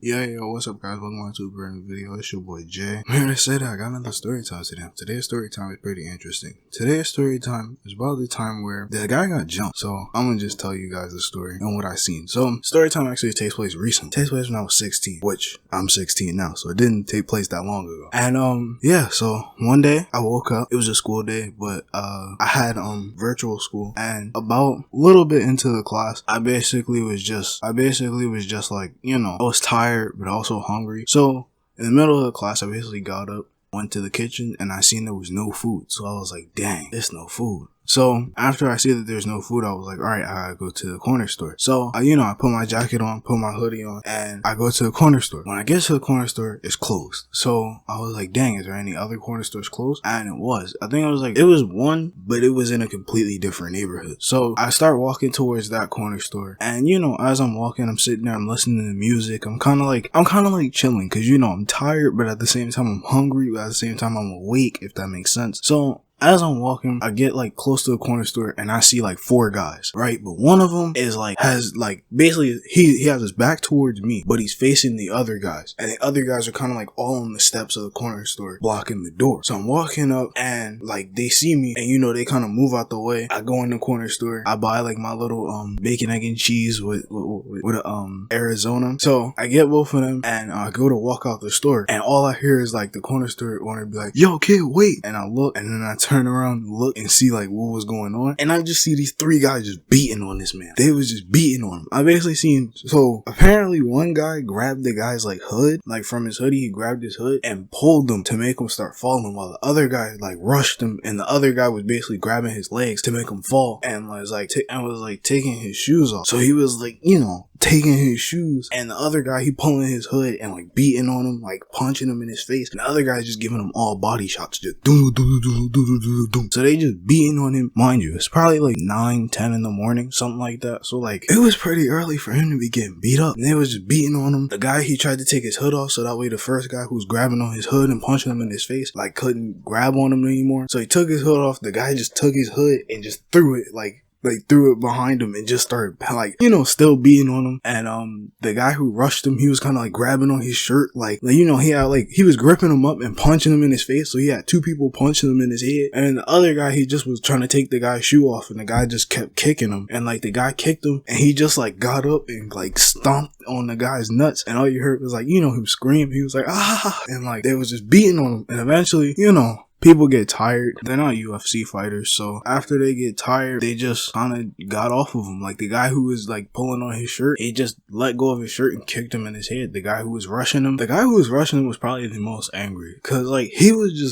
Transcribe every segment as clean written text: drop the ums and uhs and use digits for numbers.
Yo, what's up guys? Welcome to a brand new video. It's your boy Jay. I'm here to say that I got another story time today. Today's story time is pretty interesting. Today's story time is about the time where the guy got jumped. So I'm gonna just tell you guys the story and what I seen. So story time actually takes place recently. It takes place when I was 16, which I'm 16 now, so it didn't take place that long ago. And yeah, so one day I woke up. It was a school day, but I had virtual school, and about a little bit into the class, I basically was just like, I was tired but also hungry. So in the middle of the class, I basically got up, went to the kitchen, and I seen there was no food. So I was like, dang, there's no food. So after I see that there's no food, I was like, alright, I gotta go to the corner store. So I put my jacket on, put my hoodie on, and I go to the corner store. When I get to the corner store, it's closed. So I was like, dang, is there any other corner stores closed? And it was. I think it was one, but it was in a completely different neighborhood. So I start walking towards that corner store. And as I'm walking, I'm sitting there, I'm listening to music. I'm kinda like chilling, cause I'm tired, but at the same time I'm hungry, but at the same time I'm awake, if that makes sense. So as I'm walking, I get close to the corner store and I see 4 guys, right? But one of them is basically he has his back towards me, but he's facing the other guys. And the other guys are kind of all on the steps of the corner store, blocking the door. So I'm walking up and they see me and they kind of move out the way. I go in the corner store. I buy my little bacon, egg, and cheese with Arizona. So I get both of them and I go to walk out the store. And all I hear is the corner store owner be like, yo kid, wait. And I look and then I turn around and look and see what was going on, and I just see these 3 guys just beating on this man. They was just beating on him. I basically seen, so apparently one guy grabbed the guy's hood, from his hoodie. He grabbed his hood and pulled him to make him start falling, while the other guy rushed him, and the other guy was basically grabbing his legs to make him fall, and was taking his shoes off. So he was taking his shoes, and the other guy, he pulling his hood and beating on him, punching him in his face, and the other guy's just giving him all body shots, just do do do do do do do. So they just beating on him. Mind you, it's probably 9-10 in the morning, something like that. So it was pretty early for him to be getting beat up, and they was just beating on him. The guy, he tried to take his hood off, so that way the first guy who's grabbing on his hood and punching him in his face couldn't grab on him anymore. So he took his hood off. The guy just took his hood and just threw it threw it behind him and just started still beating on him. And the guy who rushed him, he was kind of grabbing on his shirt, he had he was gripping him up and punching him in his face. So he had 2 people punching him in his head, and then the other guy, he just was trying to take the guy's shoe off, and the guy just kept kicking him, and the guy kicked him, and he just got up and stomped on the guy's nuts, and all you heard was him scream. He was like, ah, and they was just beating on him, and eventually people get tired. They're not UFC fighters, so after they get tired, they just kind of got off of him. The guy who was pulling on his shirt, he just let go of his shirt and kicked him in his head. The guy who was rushing him was probably the most angry, because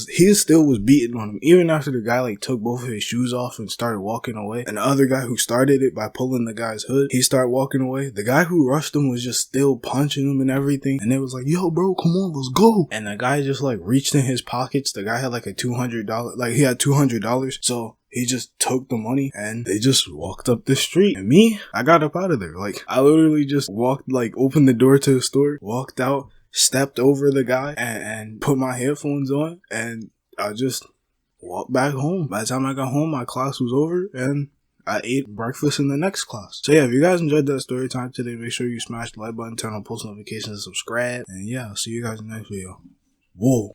he still was beating on him even after the guy took both of his shoes off and started walking away. And the other guy who started it by pulling the guy's hood, he started walking away. The guy who rushed him was just still punching him and everything, and they was yo bro, come on, let's go. And the guy just reached in his pockets. The guy had a $200, he had $200, so he just took the money and they just walked up the street. And me, I got up out of there. I literally just walked, opened the door to the store, walked out, stepped over the guy, and put my headphones on, and I just walked back home. By the time I got home, my class was over, and I ate breakfast in the next class. So yeah, if you guys enjoyed that story time today, make sure you smash the like button, turn on post notifications, and subscribe. And yeah, I'll see you guys in the next video. Whoa.